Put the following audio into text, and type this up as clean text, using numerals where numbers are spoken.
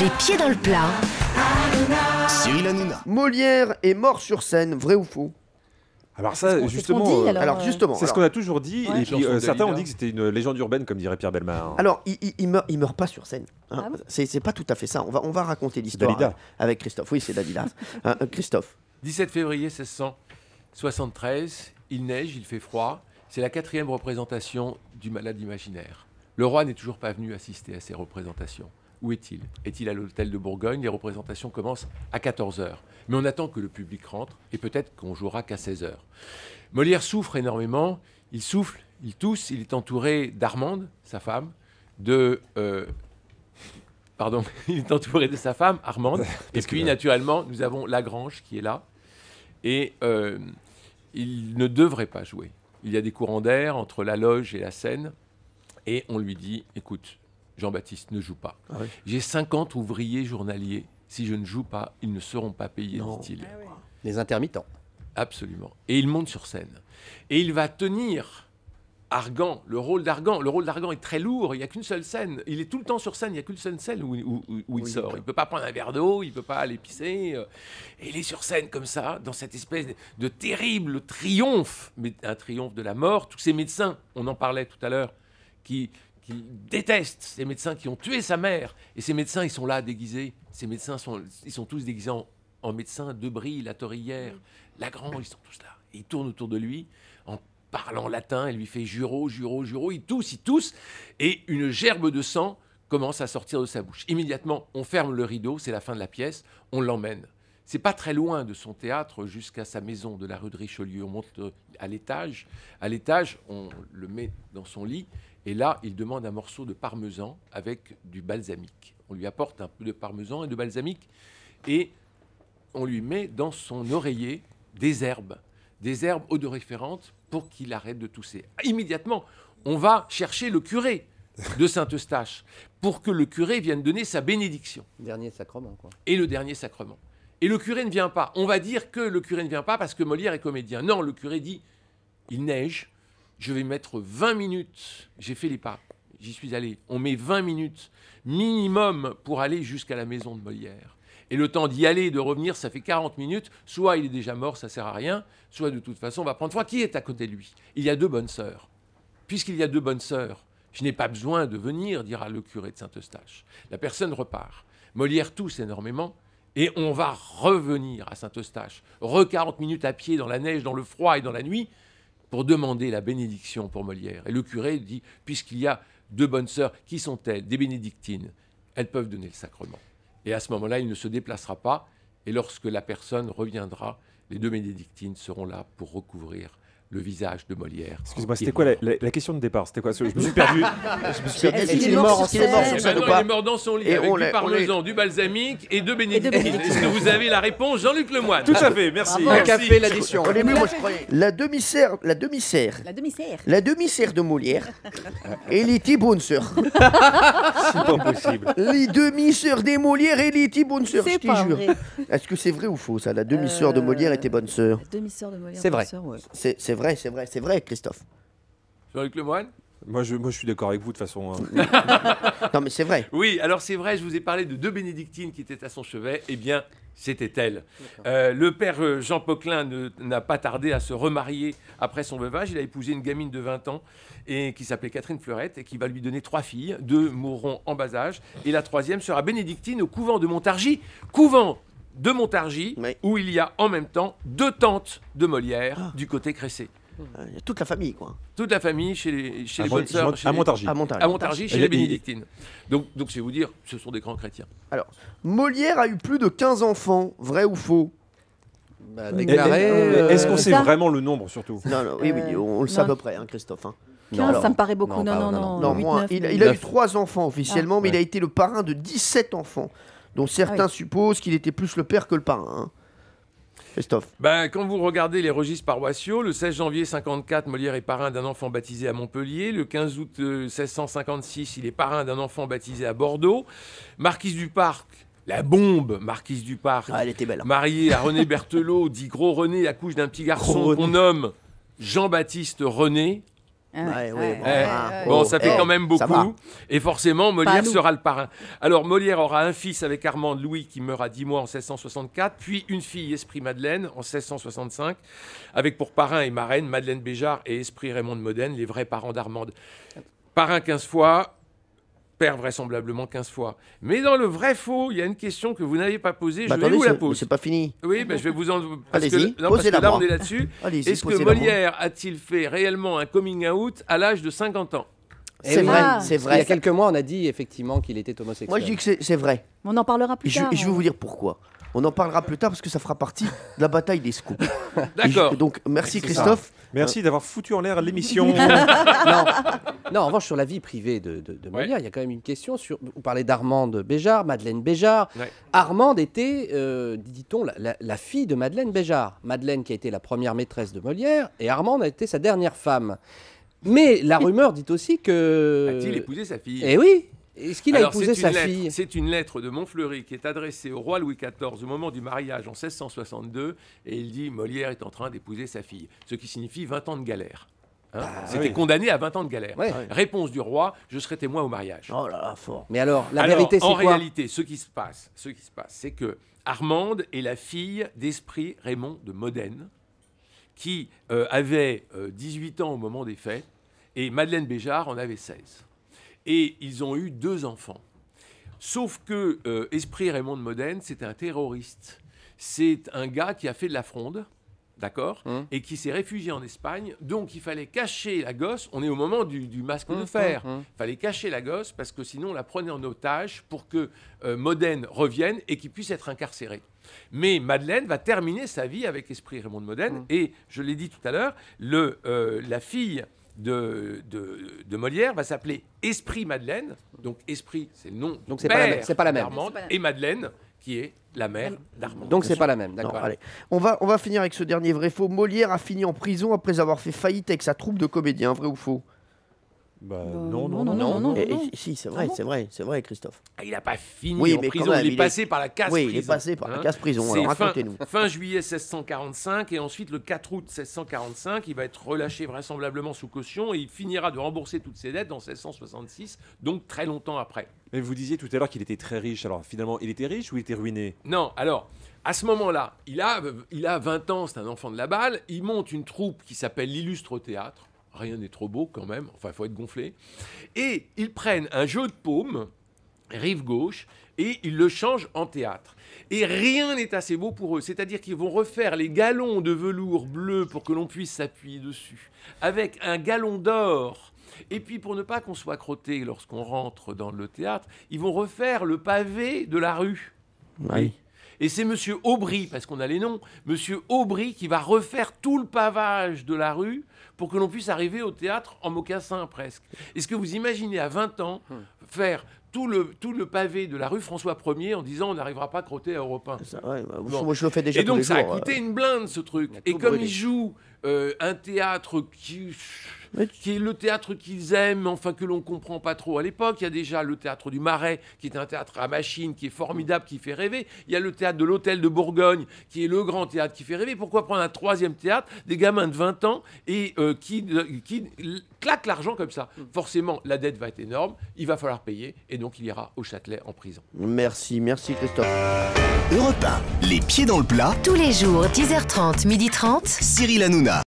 Les pieds dans le plat. Cyril Hanouna. Molière est mort sur scène, vrai ou faux? Alors ça, C'est justement, ce qu'on dit, Alors justement, c'est ce qu'on a toujours dit, Ouais. et puis Chanson de certains ont Dalida. dit que c'était une légende urbaine, comme dirait Pierre Bellemare. alors il meurt pas sur scène. Hein. Ah bon C'est pas tout à fait ça. On va raconter l'histoire Dalida. avec Christophe. Oui, c'est Dalida. Christophe. 17 février 1673, il neige, il fait froid. C'est la 4e représentation du Malade imaginaire. Le roi n'est toujours pas venu assister à ces représentations. Où est-il? Est-il à l'hôtel de Bourgogne? Les représentations commencent à 14h. Mais on attend que le public rentre et peut-être qu'on jouera qu'à 16h. Molière souffre énormément. Il souffle, il tousse. Il est entouré d'Armande, sa femme, il est entouré de sa femme, Armande. Et puis, naturellement, nous avons Lagrange qui est là. Et il ne devrait pas jouer. Il y a des courants d'air entre la loge et la scène. Et on lui dit, écoute, Jean-Baptiste, ne joue pas. Ah oui. J'ai 50 ouvriers journaliers. Si je ne joue pas, ils ne seront pas payés, Non. dit-il. Les intermittents. Absolument. Et il monte sur scène. Et il va tenir Argan, le rôle d'Argan. Le rôle d'Argan est très lourd, il n'y a qu'une seule scène. Il est tout le temps sur scène, il n'y a qu'une seule scène où il sort. Il ne peut pas prendre un verre d'eau, il ne peut pas aller pisser. Et il est sur scène comme ça, dans cette espèce de terrible triomphe, mais un triomphe de la mort. Tous ces médecins, on en parlait tout à l'heure, qui détestent ces médecins qui ont tué sa mère. Et ces médecins, ils sont là déguisés. Ces médecins, ils sont tous déguisés en médecins. Debris, La Torillière, Lagrange, ils sont tous là. Et ils tournent autour de lui en parlant latin. Elle lui fait juro, juro, juro. Il tousse. Et une gerbe de sang commence à sortir de sa bouche. Immédiatement, on ferme le rideau. C'est la fin de la pièce. On l'emmène. C'est pas très loin de son théâtre jusqu'à sa maison de la rue de Richelieu. On monte à l'étage. À l'étage, on le met dans son lit. Et là, il demande un morceau de parmesan avec du balsamique. On lui apporte un peu de parmesan et de balsamique. Et on lui met dans son oreiller des herbes odoriférantes pour qu'il arrête de tousser. Immédiatement, on va chercher le curé de Saint-Eustache pour que le curé vienne donner sa bénédiction. Dernier sacrement, quoi. Et le dernier sacrement. Et le curé ne vient pas. On va dire que le curé ne vient pas parce que Molière est comédien. Non, le curé dit, il neige, je vais mettre 20 minutes. J'ai fait les pas, j'y suis allé. On met 20 minutes minimum pour aller jusqu'à la maison de Molière. Et le temps d'y aller et de revenir, ça fait 40 minutes. Soit il est déjà mort, ça sert à rien. Soit de toute façon, on va prendre froid. Qui est à côté de lui? Il y a 2 bonnes sœurs. Puisqu'il y a 2 bonnes sœurs, je n'ai pas besoin de venir, dira le curé de Saint-Eustache. La personne repart. Molière tousse énormément. Et on va revenir à Saint-Eustache. 40 minutes à pied dans la neige, dans le froid et dans la nuit, pour demander la bénédiction pour Molière. Et le curé dit, puisqu'il y a 2 bonnes sœurs, qui sont-elles? Des bénédictines. Elles peuvent donner le sacrement. Et à ce moment-là, il ne se déplacera pas. Et lorsque la personne reviendra, les 2 bénédictines seront là pour recouvrir le visage de Molière. Excuse-moi, c'était quoi la question de départ? C'était quoi? Je me suis perdu. Est-ce qu'il est mort sur scène Eh ben ou non, pas? il est mort dans son lit Et avec on du l'a- parmesan, du balsamique et 2 bénédictines. Est-ce que vous avez la réponse, Jean-Luc Lemoyne? Tout à fait, merci. Un café, l'addition. Au début, moi je croyais. La demi-sœur La demi-serre. de Molière, elle était bonne sœur. C'est pas possible. Les demi-sœurs des Molières, elle était bonne sœur, je C'est te pas jure. vrai. Est-ce que c'est vrai ou faux ça? La demi-sœur de Molière était bonne sœur. La demi-sœur de Molière. C'est vrai. bonne sœur, ouais. C'est vrai, Christophe. Jean-Luc Lemoyne? Moi, je suis d'accord avec vous, de toute façon. Hein. Non, mais c'est vrai. Oui, alors c'est vrai, je vous ai parlé de 2 bénédictines qui étaient à son chevet. Eh bien, c'était elle. Le père Jean Poquelin n'a pas tardé à se remarier après son veuvage. Il a épousé une gamine de 20 ans et qui s'appelait Catherine Fleurette et qui va lui donner 3 filles. 2 mourront en bas âge. Et la 3e sera bénédictine au couvent de Montargis. Couvent de Montargis, Oui. où il y a en même temps 2 tantes de Molière du côté Cressé. Il y a toute la famille, quoi. Toute la famille chez les À bonnes sœurs. à Montargis. À Montargis. À Montargis, chez Et- les et- bénédictines. Donc je vais vous dire, ce sont des grands chrétiens. Alors, Molière a eu plus de 15 enfants, vrai ou faux? Bah, déclaré. Est-ce qu'on sait ça vraiment le nombre, surtout? Non, oui, on le sait à non. peu près, hein, Christophe. Hein. 15, alors, ça me paraît beaucoup. non, Non, pas- non, non, non. Non, 8, moi, 9, il a eu 9. 3 enfants officiellement, mais il a été le parrain de 17 enfants, dont certains supposent qu'il était plus le père que le parrain. Hein. Christophe. Ben, quand vous regardez les registres paroissiaux, le 16 janvier 54, Molière est parrain d'un enfant baptisé à Montpellier. Le 15 août 1656, il est parrain d'un enfant baptisé à Bordeaux. Marquise du Parc, la bombe Marquise du Parc, Ah, elle était belle. Hein. mariée à René Berthelot, dit Gros René, accouche d'un petit garçon Gros René. qu'on nomme Jean-Baptiste René. Ouais, ouais, Bon, ça fait quand même ça va. beaucoup. Et forcément, Molière nous. sera le parrain. Alors, Molière aura un fils avec Armande Louis qui meurt à 10 mois en 1664, puis une fille, Esprit Madeleine, en 1665, avec pour parrain et marraine Madeleine Béjart et Esprit Raymond de Modène, les vrais parents d'Armande. Parrain 15 fois, père vraisemblablement 15 fois. Mais dans le vrai faux, il y a une question que vous n'avez pas posée, je vais vous la poser. c'est pas fini. Oui, je vais vous en... Parce Allez-y, que, non, parce que posez-la là, moi. on est là-dessus. Allez-y, Est-ce que posez-la moi. Molière a-t-il fait réellement un coming out à l'âge de 50 ans? C'est oui. vrai, Ah. c'est Il y a vrai. quelques mois, on a dit effectivement qu'il était homosexuel. Moi, je dis que c'est vrai. On en parlera plus Je tard. vais vous dire pourquoi. On en parlera plus tard parce que ça fera partie de la bataille des scoops. D'accord. Donc, merci C'est Christophe. Merci d'avoir foutu en l'air l'émission. Non, en revanche, sur la vie privée de Molière, il y a quand même une question. Vous parlez d'Armande Béjart, Madeleine Béjart. Ouais. Armande était, dit-on, la fille de Madeleine Béjart. Madeleine qui a été la première maîtresse de Molière et Armande a été sa dernière femme. Mais la rumeur dit aussi que... A-t-il épousé sa fille? Eh oui. Est-ce qu'il a Alors, épousé c'est sa une lettre- fille? C'est une lettre de Montfleury qui est adressée au roi Louis XIV au moment du mariage en 1662 et il dit Molière est en train d'épouser sa fille, ce qui signifie 20 ans de galère. Hein. C'était oui. condamné à 20 ans de galère. Ouais. Réponse du roi, je serai témoin au mariage. Oh là là, fort. Mais alors, la Alors, vérité, c'est en quoi? réalité, ce qui se passe, c'est que Armande est la fille d'Esprit Raymond de Modène, qui avait 18 ans au moment des faits, et Madeleine Béjart en avait 16. Et ils ont eu 2 enfants. Sauf que Esprit Raymond de Modène, c'est un terroriste. C'est un gars qui a fait de la fronde, d'accord, et qui s'est réfugié en Espagne. Donc il fallait cacher la gosse. On est au moment du masque de fer. Il fallait cacher la gosse parce que sinon on la prenait en otage pour que Modène revienne et qu'il puisse être incarcéré. Mais Madeleine va terminer sa vie avec Esprit Raymond de Modène. Et je l'ai dit tout à l'heure, la fille de Molière va s'appeler Esprit Madeleine. Donc Esprit, c'est le nom Donc du c'est pas la père même- c'est pas la même. d'Armande, C'est pas la même. et Madeleine, qui est la mère d'Armande. Donc c'est pas la même, Non, d'accord. allez. On va finir avec ce dernier vrai faux. Molière a fini en prison après avoir fait faillite avec sa troupe de comédiens. Vrai ou faux? Bah, non. Si, c'est vrai, Ah bon c'est vrai, Christophe. Ah, il n'a pas fini Oui, en mais quand prison, même, il est passé par la case Oui, prison. il est passé par la Hein. case prison. C'est Alors fin, racontez-nous. fin juillet 1645 et ensuite le 4 août 1645, il va être relâché vraisemblablement sous caution et il finira de rembourser toutes ses dettes en 1666, donc très longtemps après. Mais vous disiez tout à l'heure qu'il était très riche. Alors finalement, il était riche ou il était ruiné? Non, alors, à ce moment-là, il a 20 ans, c'est un enfant de la balle, il monte une troupe qui s'appelle l'Illustre Théâtre, rien n'est trop beau quand même, enfin, il faut être gonflé, et ils prennent un jeu de paume, rive gauche, et ils le changent en théâtre. Et rien n'est assez beau pour eux, c'est-à-dire qu'ils vont refaire les galons de velours bleu pour que l'on puisse s'appuyer dessus, avec un galon d'or. Et puis, pour ne pas qu'on soit crotté lorsqu'on rentre dans le théâtre, ils vont refaire le pavé de la rue. Oui. Et c'est Monsieur Aubry, parce qu'on a les noms, Monsieur Aubry qui va refaire tout le pavage de la rue pour que l'on puisse arriver au théâtre en mocassin presque. Est-ce que vous imaginez à 20 ans faire tout le pavé de la rue François 1er en disant on n'arrivera pas à crotter à Europe 1? Ça, ouais, bah, Bon. moi, je le fais déjà Et tous donc les ça a jours. coûté une blinde ce truc. a Et tout comme brûlé. ils jouent un théâtre qui est le théâtre qu'ils aiment, mais enfin que l'on comprend pas trop à l'époque. Il y a déjà le théâtre du Marais, qui est un théâtre à machine, qui est formidable, qui fait rêver. Il y a le théâtre de l'Hôtel de Bourgogne, qui est le grand théâtre qui fait rêver. Pourquoi prendre un troisième théâtre, des gamins de 20 ans, et qui claquent l'argent comme ça? Forcément, la dette va être énorme, il va falloir payer, et donc il ira au Châtelet en prison. Merci Christophe. Europe 1, les pieds dans le plat, Tous les jours, 10h30, 12h30. Cyril Hanouna.